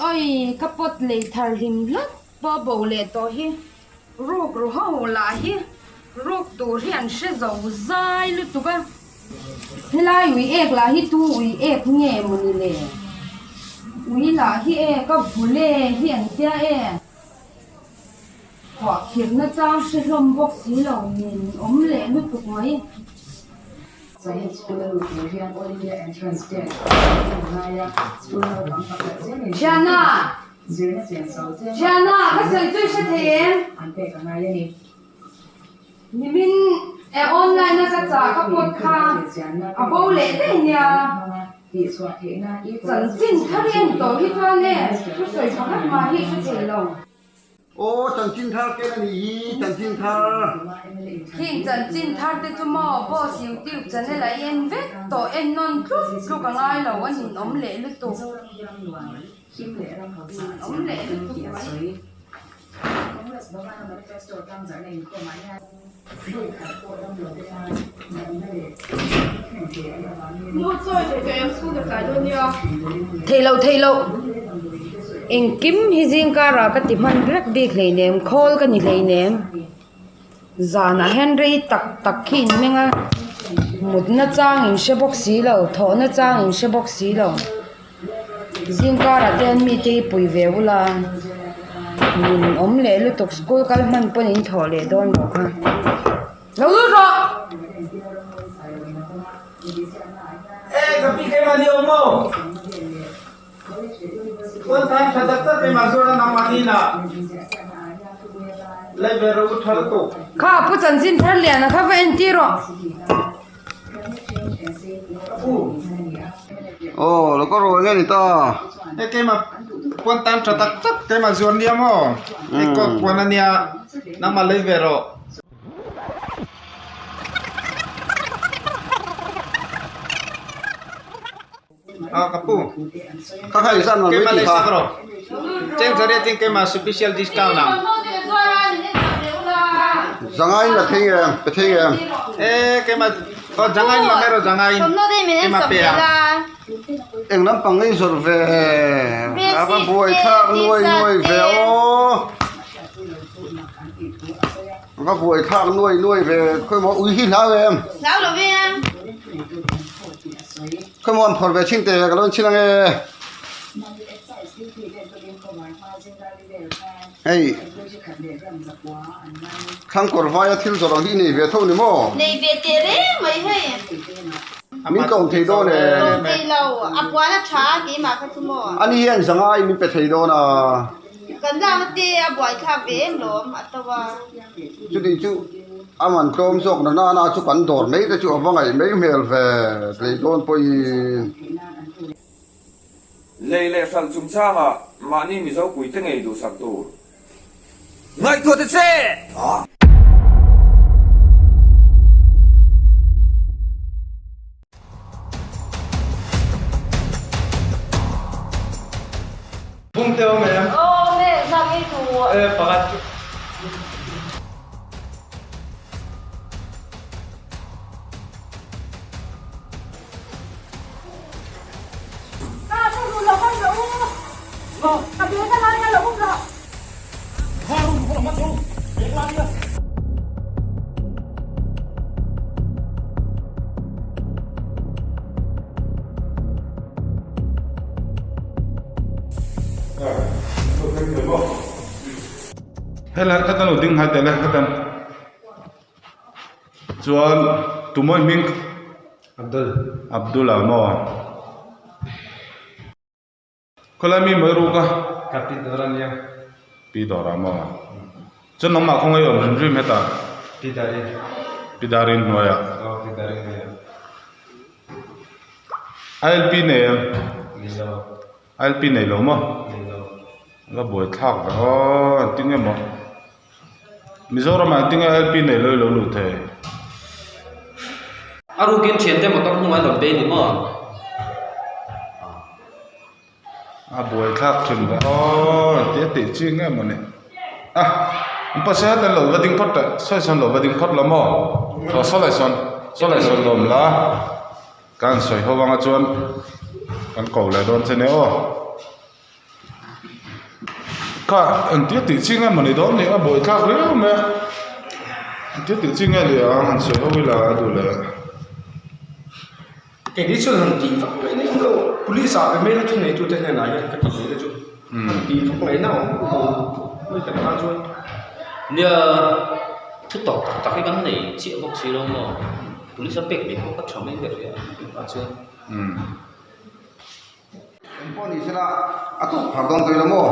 oi kapot le thar him lot bo le to hi rok ro ho la hi rok to rian she zo zai lu tu ba helai ui ek la hi tu ui ek nge muni le ui la hi e ka bule hi an tia e wa khir na chang she rom bok si lo min om le lu tu mai Jana, cái sợi dây sẽ thế. Mình online nó sẽ trả các podcast, bao lệ đấy nha. Dẫn chính thắt liên tổ hít ra nè, cái sợi cho hát mà hít sẽ thế lòng. Ô, Trần Chính Thar cái này gì? Trần Chính Thar. Khi Trần Chính Thar thì chúng mò bỏ xíu tiêu Trần này là em vết tổ em non lúc cả ngay là anh nhìn ống lệ lúc tổ ống lệ lúc tổ mua rồi thì cho em xuống được cái luôn nha. Thầy lâu em kiếm hi riêng cả ra cái tìm hành rất đi lấy ném call cái gì lấy ném giờ na Henry tắc khi mình à một nó trang em sẽ bóc xí lâu thọ nó trang em sẽ bóc xí lâu riêng cả ra tên mi tê bùi về là mình ốm lệ lúc tục school cái mình bận in thọ lệ đón một ha lâu rồi Eh, tapi kay maliw mo. One time sa dakta kay Mazura ng Manila. Level uthal to. Kha pu Trần Chính Thar liền là kha ven ti ro Ồ, nó có rồi nghe gì ta? Eh kay ma one time sa dakta kay Mazura niya mo. Eh ko kuana niya ng Malevero. Kapu. Các thầy sẵn rồi Kay với chị Malaysia Thar. bro. Chen sorry tin kay ma special discount na. Rằng anh là thấy em. Eh kay ma jangain la mero jangain. Kay ma pea. Em lắm bằng ấy rồi về. À bà bùi thác nuôi về ô. Bà bùi thác nuôi về. Khôi mô uy hít lão em. Lão là viên. Khôi mô phật về chính tề cái lộn chính nghe. Hey. Khang cột vai thiếu rồi đó đi này về thôi nữa mò. Này về tiền đấy mấy hay. Mình còn thấy đó nè. Còn thấy lâu, quá là trả cái mà không mua. Anh hiện rằng ai mình phải thấy đó là. Cần ra một tí quá khác về em rồi mà tao vào. Chú đi chú. Anh ăn cơm sọc nó na chú bắn đòn mấy cái chú ở vòng ấy mấy mèo về lấy đòn bôi. Lê lệ phật chúng cha mà ni mi dấu quỷ thế ngày đủ sạc tù ngay thua thế xe Bung teo mẹ. Mẹ sao cái thù. Eh pakat. Hela kata lo ding hai tele kata chuan tumoi ming Abdul mo kolami maru ka pi dora mo chon nong ma khong ai om rim heta pidarin noya ILP này lo mo la boy thak va tinge mo Mizoram ma tinge ILP này lo lu the aru kin chen te motor nu ai lo be ni mo a boy thak chun va te chi nge mo ne pa sa ta lo va ding pot so son lo va ding pot lo mo so lai son lom la kan soi ho wanga chuan kan ko la don che ne o cả anh tiếc tự chi nghe mà này đó này à bồi khác đấy mẹ tiếc tự chi nghe thì anh sẽ không là đủ là cái đi chơi hàng tỷ phật vậy nên không police à cái mấy thứ này tôi thấy là này cái gì đấy chứ tỷ phật mấy nào mới cái nào chơi nia thứ tộc tất cái cái này chỉ bốc xí đâu mà police biết mình có chọn mấy việc vậy à chưa Pon ni sila ato hardong kai lamo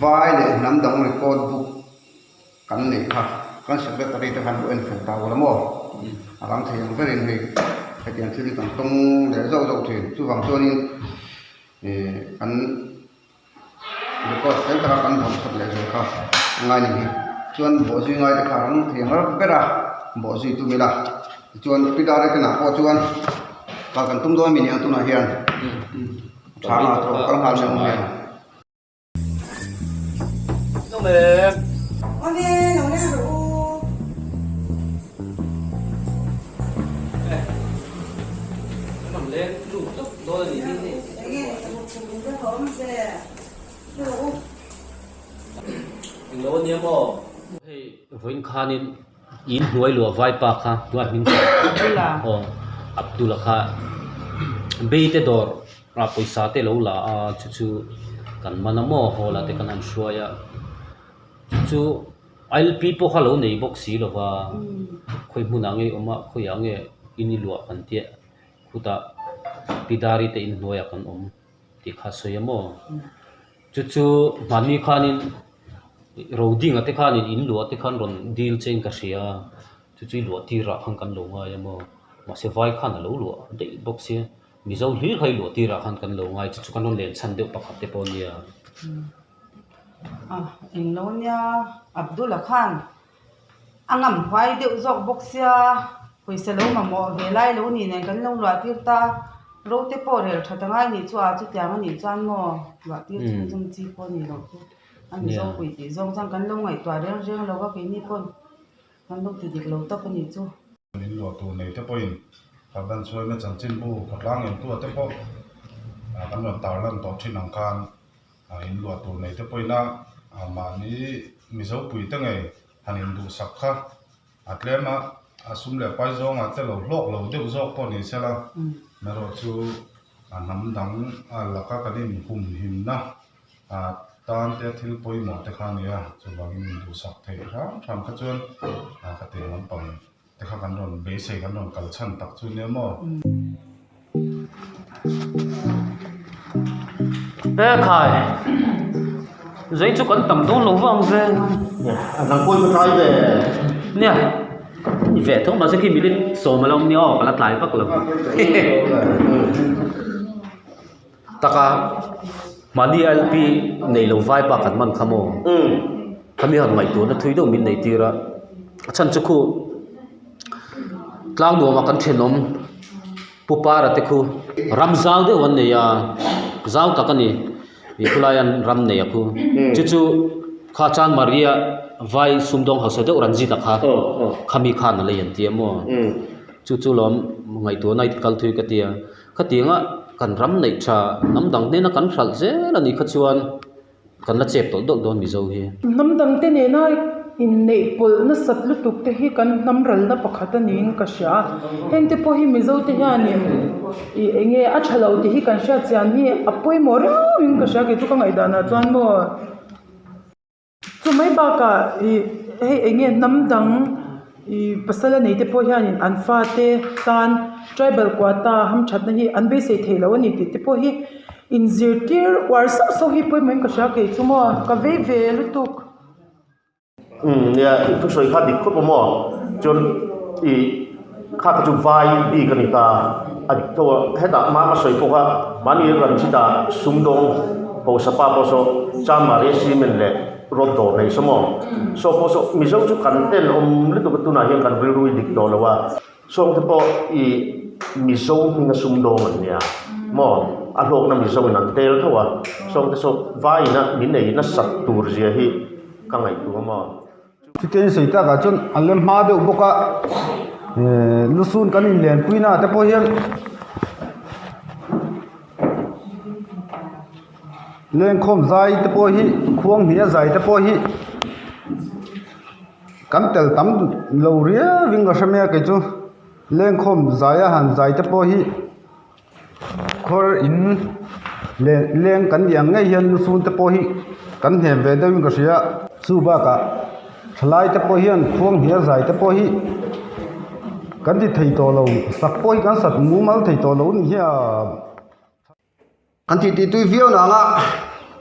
vai le nam dang record book kan nei kha kan secretary ta kan en fen ta lamo alam thei ang verin hei ka tian thil kan tong le zo zo thei chu wang chuanin kan record kan ta kan thom sat le zo kha ngai ni chuan bo ji ngai ta kha ang thei ang bera bo ji tu mila chuan pidare ta na ko chuan và cần tung đôi mình tung là hiền sáng là thôi con hàm trong hiền nó mềm con đi nấu nè đủ nó nằm lên đủ tốc đôi gì đi đấy nghe một cùng cái hóm xe đủ đừng lâu nhiều mò với khan in nuôi lúa vai pa kha nuôi mình Abdullah kha beite dor ra paisa te lo la chu kan manamo hola te kan an shuaya chu ILP po khalo nei box si lo wa khoi munange oma khoi ange ini lua kan tie khuta pidari te in noya kan ti kha soyamo chu mani khanin roding ate khanin in lua te khan ron deal chen ka sia chu lua ti ra khang kan lo nga yamo mà sẽ vai khăn là lỗ lụa để bốc xe mi dâu lưỡi hay lụa tì ra khăn cần lỗ ngay chú con nó lên săn đều bạc hạt tép nia anh lâu nha Abdullah Khan anh ngắm vai điệu dọc bốc xe hồi xe lâu mà mò về lại lâu nhìn này cần lâu loạt tiêu ta lâu tép bò để thật ngay nhìn chua chút tiếng anh nhìn choan mò loạt tiêu chung chung chi bò nhìn lâu chút anh dâu quỷ tí dâu sang cần lâu ngày tòa đeo riêng lâu các cái nhị bò cần lâu thì lâu tóc cái nhìn chua in lo tu nei te poin ka ban choi na chan chin bu ka lang en tu te po kan ron tar lan to thin ang kan in lo tu nei te poin na ma ni mi zo pui te ngai han in du sak kha atlema asum le pai zo nga te lo lok lo de zo po ni sela na ro chu nam dang la ka ka din hum him na tan te thil poi mo te kha nia chu bang in du sak thei ram ka chuan ka te lam pangแต่ข้ากันโดนเบสใส่กันโดนกัลชันตักชุนเนี่ยมั้งเอ้ใครใจจุกันต่ำต้องลงฟังเสียเนี่ยอันนั้นคุยกับใครเนี่ยนี่เวททั้งมาสักกี่มิลลิโซมาลงเนี่ยออกกันละหลายปักเลยตะกามาดีเอลพีในลงไฟปักกันมันขโมยขมีหันใหม่ตัวนั่นทุยต้องมินในตีระฉันจะคู่กลางดัวมากันเชนอมปุปาระเตคูรำซาวเดวันนี้ยาซาวตะกันนี่มีคุลายันรำเนี่ยคูจู่ๆข้าจานมาเรียไว้ซุ่มดองเขาเสด็จรันจิตะข้าขามีข้านั่นเลยยันเตียมัวจู่ๆล้อมไงตัวในกัลทุยกเตียกเตียงอ่ะกันรำในชาน้ำดังเนี่ยนักกันสัลเจแล้วนี่ขจวนกันละเจ็บตัวโดนมีเจ้าเฮียน้ำดังเต้นเนี่ยนะอินเนปอลนั่นสัตว์ลุตุกเตหิกันน้ำรัลน่ะปักขัดนี่อินกัชยาเห็นที่พอหิมิเจ้าเทียนี่เองอัจฉริยะเตหิกันชาติอันนี้อภัยมอร์อินกัชยาเกี่ยวกับไงด้านนั้นจวนมัวจุไม่บ้ากะเองน้ำดังภาษาละนี่ที่พอหิอันฟาเตตันทริบัลกว่าตาหัมชัดนี่อันเบสเทลวันนี้ที่พอหิอินเซอร์เทียร์วาร์ซับโซฮิพอยมันกัชยาเกี่ยวกับมัวกับเวลุตุกเนี่ยทุกส่วนข้าดิบครบหมดจนข้าก็จะไว้ดีกันอีกอันตัวให้ตามาสวยพวกว่ามันนี่รันชิตาสุ่มดงโพสปาโพสจามาเรซิเมนเล่รถโตในสมองโซโพสมิจฉาจุกันเต้นลิตุกตุนาเฮียงกันวิรุยดิกโตแล้วว่าส่งที่พอมิจฉามีสุ่มดงเนี่ยหมออารมณ์นั้นมิจฉาเป็นนั่นเตลเท่าว่าส่งที่ส่งไว้นะมินเนี่ยนั่นสัตว์ตัวเจียฮีกังไงตัวหมอที่เกิดสิ่งที่การจนอันเล่มมาเดือบบุกะลุซุนกันนี่เลี้ยงปุยน่ะแต่พอเห็น lên khom dài te po hi khuang hia dài te po hi kan tel tam lo ria wing samia ke chu lên khom dài han dài te po hi khor in lên kan yang ngai hian sun te po hi kan hem ve de wing ka sia chu ba ka thlai te po hian khuang hia dài te po hi kan di thei to lo sak po hi kan sat mu mal thei to lo ni hia kan ti tui viau na nga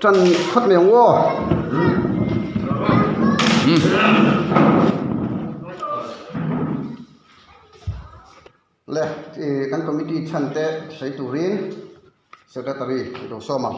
chan khot me wo le kan committee chan te sei turin secretary do soma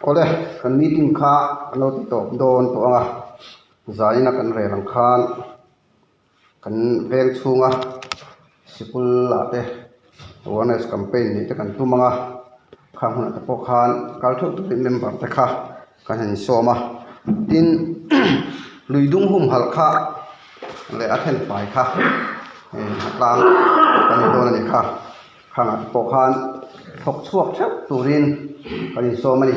ole kan meeting kha ano ti to don to anga zai na kan re lang khan kan veng chunga sipul la te awareness campaign ni te kan tumanga khang huna te po khan kal thuk tu member te kha kan han soma tin luidung hum hal kha le athen pai kha hatlang kan don ni kha khang at po khan thok chuak thak turin kan soma ni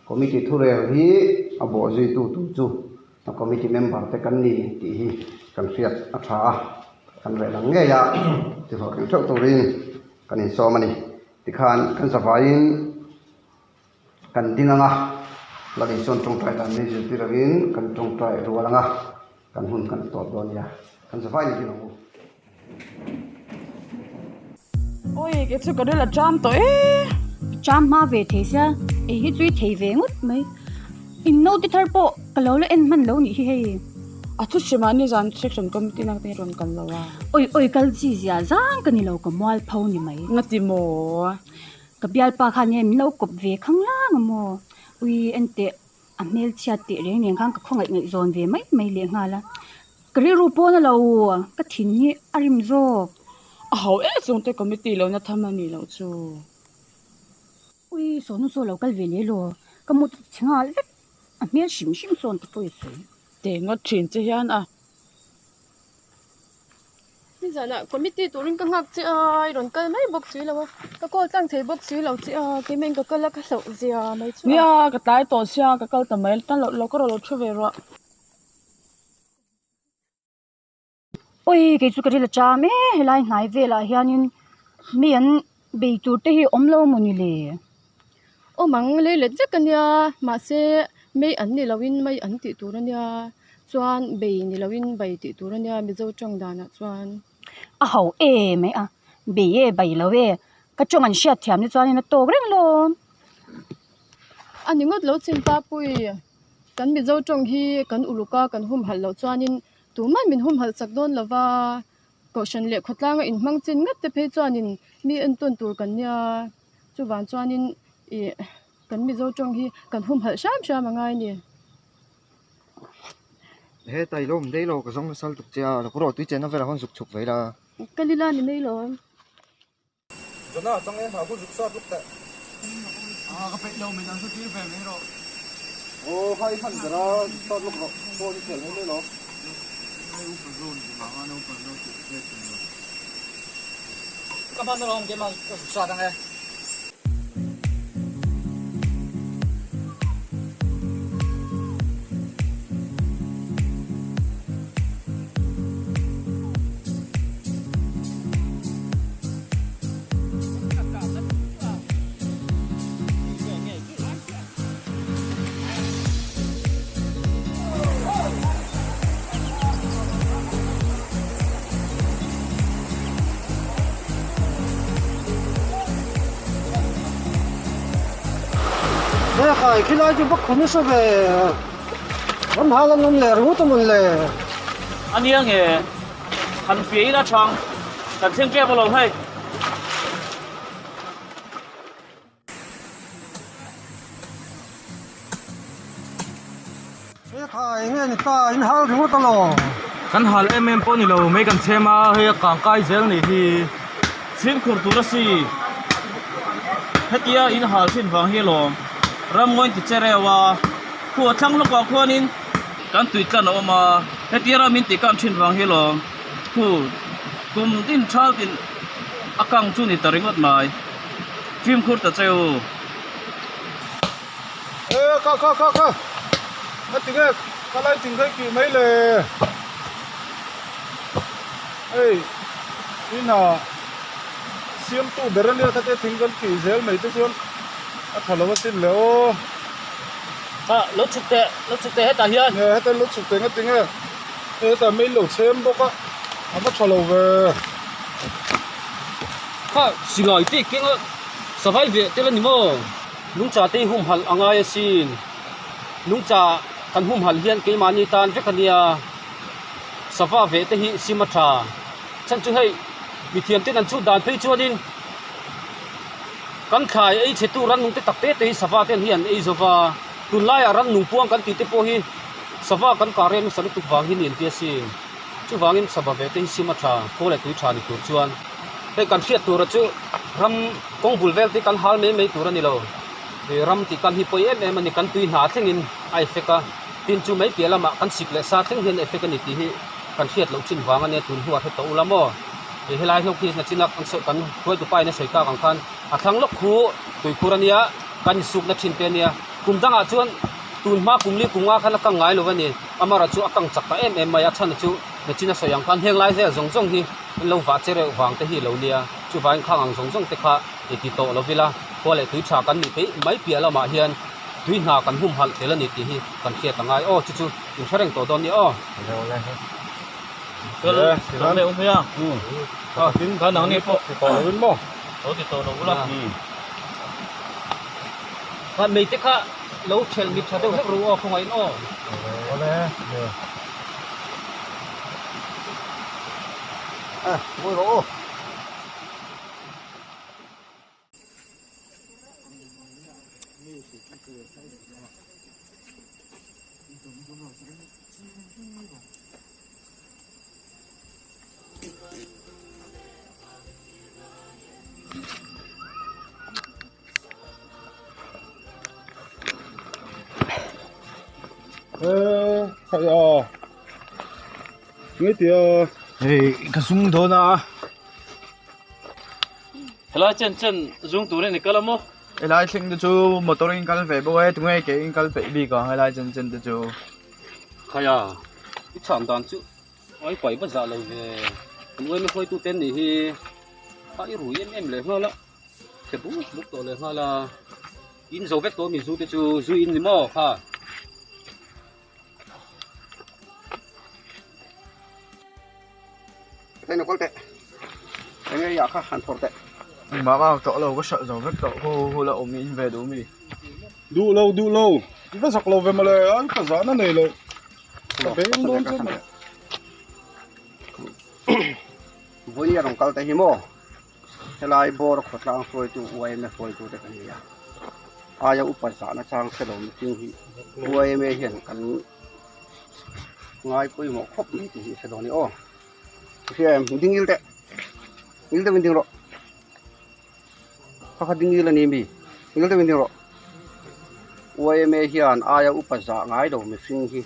committee thure hi abo zui tu chu na committee member te kan ni ti hi kan fiat a tha kan re lang nge ya ti ho kan thok turin kan in so mani ti khan kan sawain kan dinganga lagi son tong trai dan ni ju ti rawin kan tong trai rualanga kan hun kan to don ya kan sawai ni no ôi cái chỗ cái đó là jam to ấy Cham ma về thế sao? Ấy duy thấy về ngút mấy. In nô tí thar bộ, cái lâu là em man lâu nhỉ hay. à chút xíu mà anh dàn section committee nào thì rồi cần lâu à Ôi cái gì vậy? Giang cái này lâu có mua phao nhỉ mấy. ngắt đi mồ Cái bial pa khăn em lâu cọp về khăng lang mồ. Ôi anh tệ mail chat tệ riêng riêng khăng không ngại dồn về mấy liền hà la. Cái rupo nó lâu cái thìn nhỉ arim zo. hậu ấy dùng tới committee lâu nó tham anh lâu chú Ôi số lâu cái về lấy lo. Cái một tiếng à lết. Mail xìm son cái tôi rồi. để ngót chuyện chứ hiền à bây giờ nè committee tụi mình căng ngạc chứ rồi cái mấy bốc xí lâu cái cô tăng thấy bốc xí lâu chứ cái mình cái là cái lâu gì mấy chú nia cái tai to xia cái câu tầm mấy tan lâu cái lâu chưa về rồi Ôi cái chú cái là cha mẹ lại ngài về là hiền miền bị tụt thì lâu một lệ. ô mắng lấy lết chắc cái nha mà sẽ mấy anh này lâu in mấy anh tụi tụi nha chuan bì này lâu in bì tụi tụi nha bây giờ trong đàn chuan Hậu mấy à bị bày lâu về cái chỗ anh xia thiam như chuan nó to cái lo. anh những ngót lâu trên ta bùi cần bây giờ trong hi cần uluka cần hum hal lâu chuan in tụi mình hum hal sắc đôn là va có sân lệ khát lang in mang trên ngắt te pe chuan in mi anh tuần tụi cần nha chu van chuan in cần bây giờ trong hi cần hum hal sam mà ngay nè he tai lom dei lo ka zong sal tuk chia la ko ro tu chen na vera hon suk chuk ve la cái lila này này rồi cho nó trong em thảo có rực sót lúc tệ ka pe lo me dan su ti ve me ro ô hai phần đó to lúc đó to đi kiểu lên nó các bạn nó cái mà sọt đang nghe Đây khai khi lại chụp khung số về vẫn hai lần ông lẻ rú tụi mình lẻ anh em nghe hành phí đã chọn cần thêm keo vào lòng hay đây khai nghe người ta in hai rú tụi nó kan hal pawh ni lo mai kan chema he kangkai zel ni hi sin khur tu ra si hetia in hal sin wang hi lom ram ngoin ti cherewa khu thang lo kwa khonin kan tui tlan oma hetia ra min ti kam thin wang hi lom khu kum tin thal tin akang chu ni taringot mai phim khur ta cheu ka nó tiếng ấy cái này tiếng cái kiểu mấy lệ ê đi nào xiêm tu bê ra lia thắt tiếng cái kiểu dễ mấy thứ xuân à thằng nó tin léo lúc chụp tệ hết ta hiền hết ta lúc chụp tệ cái tiếng ấy hết ta mấy lẩu xem bốc á nó bắt thằng lẩu về xì ngồi tí kinh á sao phải về thế là gì mà nung trà tê hum hal angai xin nung trà kan hum hal hian ke mani tan ve khania safa ve te hi simatra chan chu hei mi thiam te nan chu dan pe chuanin kan khai ei chetu ran nung te takte te hi safa ten hian ei zova tunlai aran nung puang kan ti te po hi safa kan karen sanu tu wang hin in ti si chu wangin safa ve te hi simatra ko le tu tha ni tur chuan te kan khiat tur chu ram kong bul vel ti kan hal me tur ani lo ram ti kan hi poi em ani kan tui na thlengin ai feka tin chu mai piala ma kan sik le sa thleng hian effect ani ti hi kan khiat lo chin wang ania tun huwa the to ulamo e helai hok ki na chinak an so kan khoi tu pai na soika kang khan a thlang lok khu tui khurania kan suk na thin te nia kum danga chuan tun ma kumli kunga khala ka ngai lo wani amara chu akang chakka em maya chan chu na china soyang khan heng lai ze zong zong hi lo wa chere wang te hi lo nia chu wain khang ang zong zong te kha e ti to lo vila ko le tui tha kan ni pe mai piala ma hian tui na kan hum hal tel ani ti hi kan khia tangai o chu in thareng to don ni o lo le um ya tin kan nang ni po to win mo to ti to lo la kan mei te kha lo thel mi tha deuh hek ru o khongai no ole ngồi đó phải nghe tiếng cái sung đó na hello chân dung tu này cái mo helai thing de chu motoring kal ve bo e tungai ke in kal pe bi ka helai chen de chu khaya cái chạm đàn chứ ai quậy bất giả lời về người mới khơi tu tên này thì ai rủi em lấy hoa lắm cái bút tổ lấy hoa là in dấu vết tổ mình du chu du in gì mà ha đây nó có tệ cái này ya khác hẳn phổ tệ mà vào tổ lâu có sợ dấu vết tổ hô là ôm in về đúng không đủ lâu cái sọc lâu về mà lại ăn cái giá nó này rồi bé luôn chứ mà với nhà đồng cao tay hiếm mò thế lại bò khót lang phơi tu uai me phơi tu thế cái này ai cũng phải giá nó sang cái đồng tiếng hi uai me hiện cảnh ngay cuối một khóc ít thì sẽ đó này ô khi em tiếng yêu tệ mình tiếng rồi các tiếng yêu là niềm gì mình tiếng rồi uai me hiện ai cũng phải giá ngay đầu mình sinh hi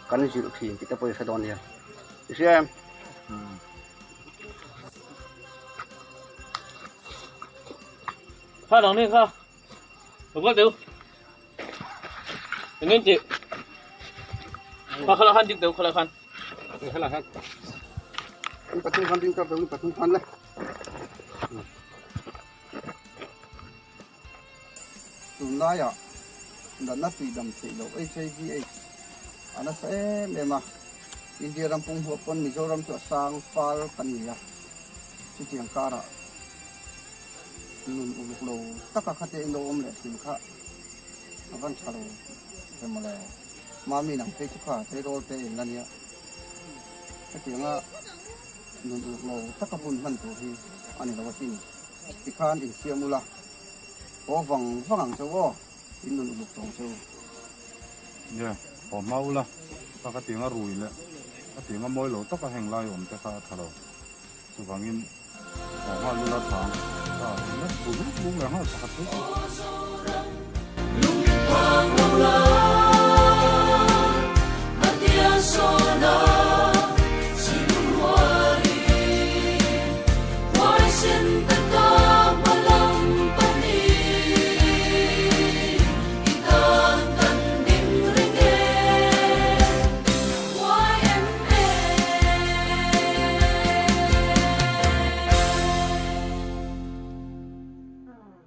cảnh gì thì kita phải sẽ đó này khi em ha đằng này ha không có tiêu nên chị mà khăn khăn chịu tiêu khăn khăn ini patung khăn tinggal ini patung khăn lah tunai ya dan nasi dam selo HIV ana se mema India rampung huapon Mizoram tu sang fal kania si tiang kara nun uluk lo taka khate ino om le sim kha avan chalo semale mami nang te chukha te ro te nania si tianga nun uluk lo taka pun man tu hi ani lo sin tikhan in siamula o vang chawo in nun uluk tong chawo dạ bỏ mau là các tiếng rùi lại thì mà môi lỗ tóc cái hành lai ổn thế khác thà đâu sự vang in hoa luôn là thang nó bún bún là nó thật